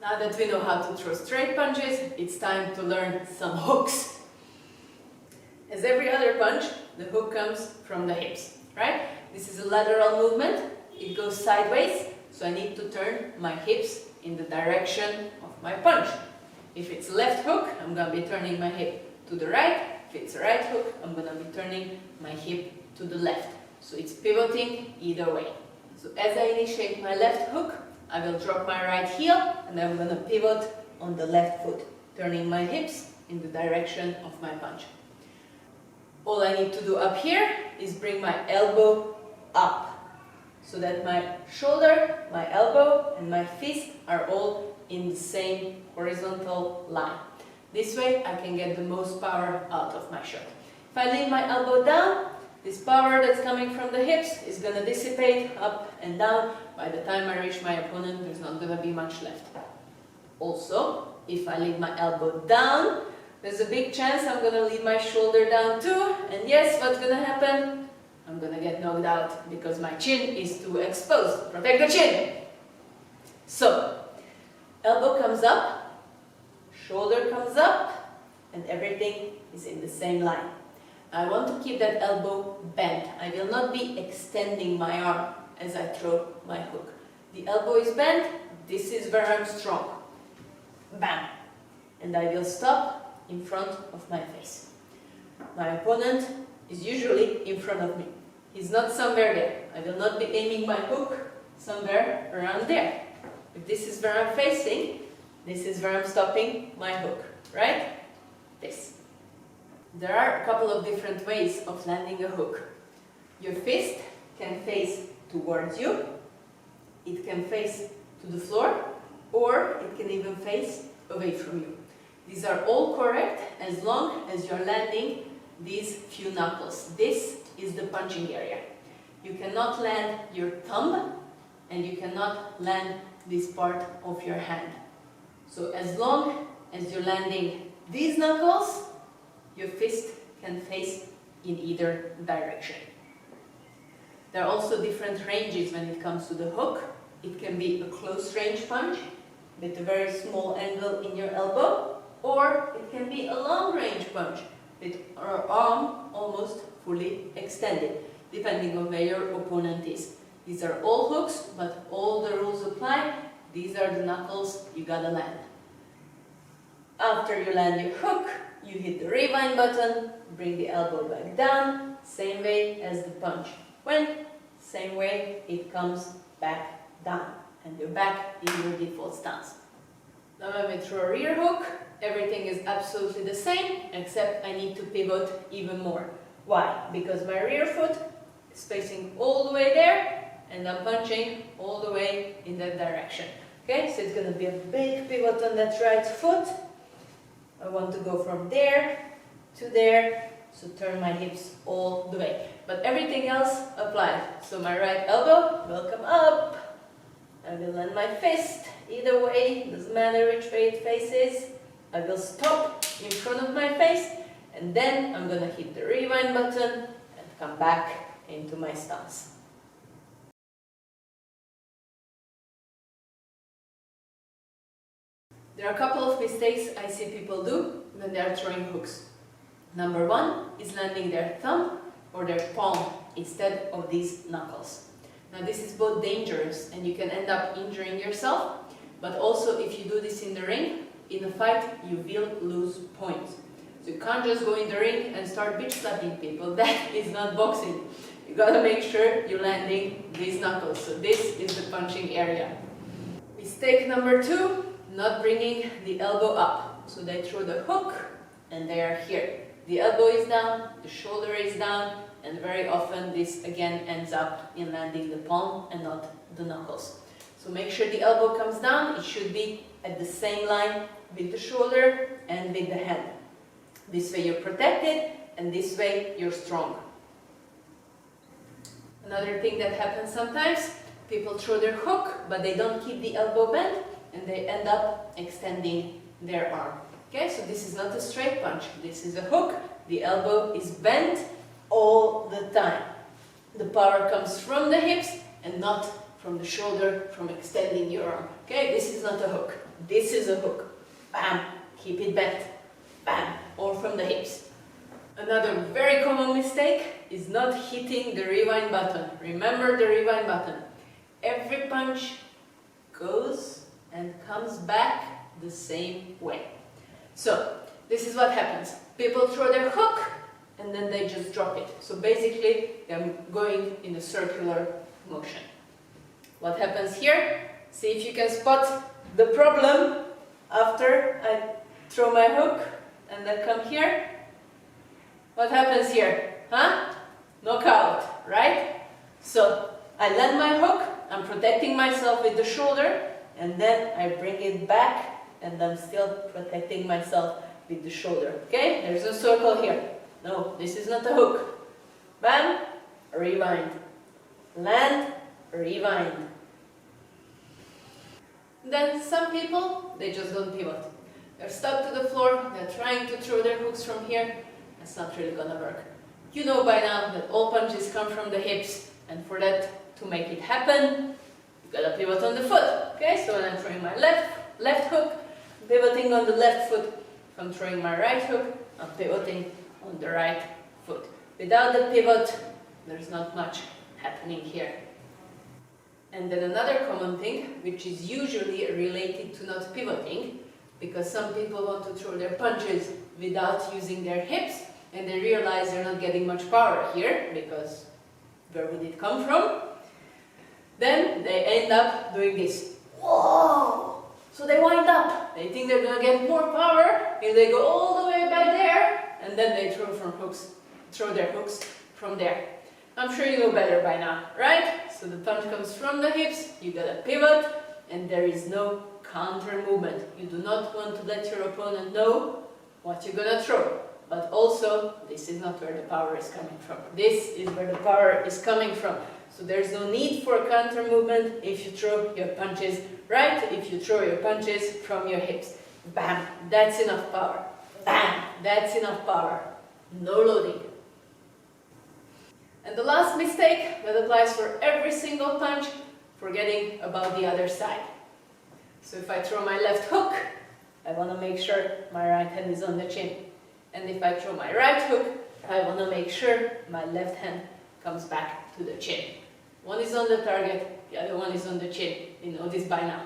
Now that we know how to throw straight punches, it's time to learn some hooks. As every other punch, the hook comes from the hips, right? This is a lateral movement. It goes sideways, so I need to turn my hips in the direction of my punch. If it's left hook, I'm going to be turning my hip to the right. If it's right hook, I'm going to be turning my hip to the left. So it's pivoting either way. So as I initiate my left hook, I will drop my right heel and I'm going to pivot on the left foot, turning my hips in the direction of my punch. All I need to do up here is bring my elbow up so that my shoulder, my elbow and my fist are all in the same horizontal line. This way I can get the most power out of my shot. If I leave my elbow down, this power that's coming from the hips is going to dissipate up and down. By the time I reach my opponent, there's not going to be much left. Also, if I leave my elbow down, there's a big chance I'm going to leave my shoulder down too. And yes, what's going to happen? I'm going to get knocked out because my chin is too exposed. Protect the chin! So, elbow comes up, shoulder comes up, and everything is in the same line. I want to keep that elbow bent. I will not be extending my arm as I throw my hook. The elbow is bent, this is where I'm strong. Bam! And I will stop in front of my face. My opponent is usually in front of me. He's not somewhere there. I will not be aiming my hook somewhere around there. If this is where I'm facing, this is where I'm stopping my hook, right? This. There are a couple of different ways of landing a hook. Your fist can face towards you, it can face to the floor, or it can even face away from you. These are all correct as long as you're landing these few knuckles. This is the punching area. You cannot land your thumb and you cannot land this part of your hand. So as long as you're landing these knuckles, your fist can face in either direction. There are also different ranges when it comes to the hook. It can be a close range punch with a very small angle in your elbow, or it can be a long range punch with our arm almost fully extended, depending on where your opponent is. These are all hooks, but all the rules apply. These are the knuckles you gotta land. After you land your hook, you hit the rewind button, bring the elbow back down, same way as the punch went, same way it comes back down, and you're back in your default stance. Now when we throw a rear hook, everything is absolutely the same, except I need to pivot even more. Why? Because my rear foot is facing all the way there, and I'm punching all the way in that direction. Okay, so it's going to be a big pivot on that right foot. I want to go from there to there, so turn my hips all the way. But everything else applies. So my right elbow will come up. I will land my fist either way, doesn't matter which way it faces. I will stop in front of my face, and then I'm going to hit the rewind button and come back into my stance. There are a couple of mistakes I see people do when they are throwing hooks. Number one is landing their thumb or their palm instead of these knuckles. Now this is both dangerous and you can end up injuring yourself, but also if you do this in the ring, in a fight you will lose points. So you can't just go in the ring and start bitch slapping people. That is not boxing. You gotta make sure you're landing these knuckles. So this is the punching area. Mistake number two, not bringing the elbow up. So they throw the hook and they are here. The elbow is down, the shoulder is down, and very often this again ends up in landing the palm and not the knuckles. So make sure the elbow comes down. It should be at the same line with the shoulder and with the hand. This way you're protected and this way you're strong. Another thing that happens sometimes, people throw their hook but they don't keep the elbow bent and they end up extending their arm. Okay, so this is not a straight punch, this is a hook, the elbow is bent all the time. The power comes from the hips and not from the shoulder, from extending your arm. Okay, this is not a hook. This is a hook. Bam. Keep it bent. Bam. Or from the hips. Another very common mistake is not hitting the rewind button. Remember the rewind button. Every punch goes and comes back the same way. So, this is what happens. People throw their hook and then they just drop it. So basically, they're going in a circular motion. What happens here? See if you can spot the problem after I throw my hook and then come here. What happens here? Huh? Knockout, right? So, I land my hook, I'm protecting myself with the shoulder, and then I bring it back, and I'm still protecting myself with the shoulder. Okay? There's a circle here. No, this is not a hook. Bam, rewind. Land, rewind. Then some people, they just don't pivot. They're stuck to the floor, they're trying to throw their hooks from here. That's not really gonna work. You know by now that all punches come from the hips, and for that to make it happen, you gotta pivot on the foot. Okay, so when I'm throwing my left hook, I'm pivoting on the left foot. If I'm throwing my right hook, I'm pivoting on the right foot. Without the pivot, there's not much happening here. And then another common thing, which is usually related to not pivoting, because some people want to throw their punches without using their hips, and they realize they're not getting much power here, because where would it come from? Then they end up doing this. Whoa! So they wind up. They think they're going to get more power, and they go all the way back there, and then they throw their hooks from there. I'm sure you know better by now, right? So the punch comes from the hips, you gotta pivot, and there is no counter movement. You do not want to let your opponent know what you're gonna throw. But also, this is not where the power is coming from. This is where the power is coming from. So there's no need for counter movement if you throw your punches right, if you throw your punches from your hips. Bam, that's enough power. Bam, that's enough power. No loading. And the last mistake that applies for every single punch, forgetting about the other side. So if I throw my left hook, I want to make sure my right hand is on the chin. And if I throw my right hook, I want to make sure my left hand comes back to the chin. One is on the target, the other one is on the chin. You know this by now.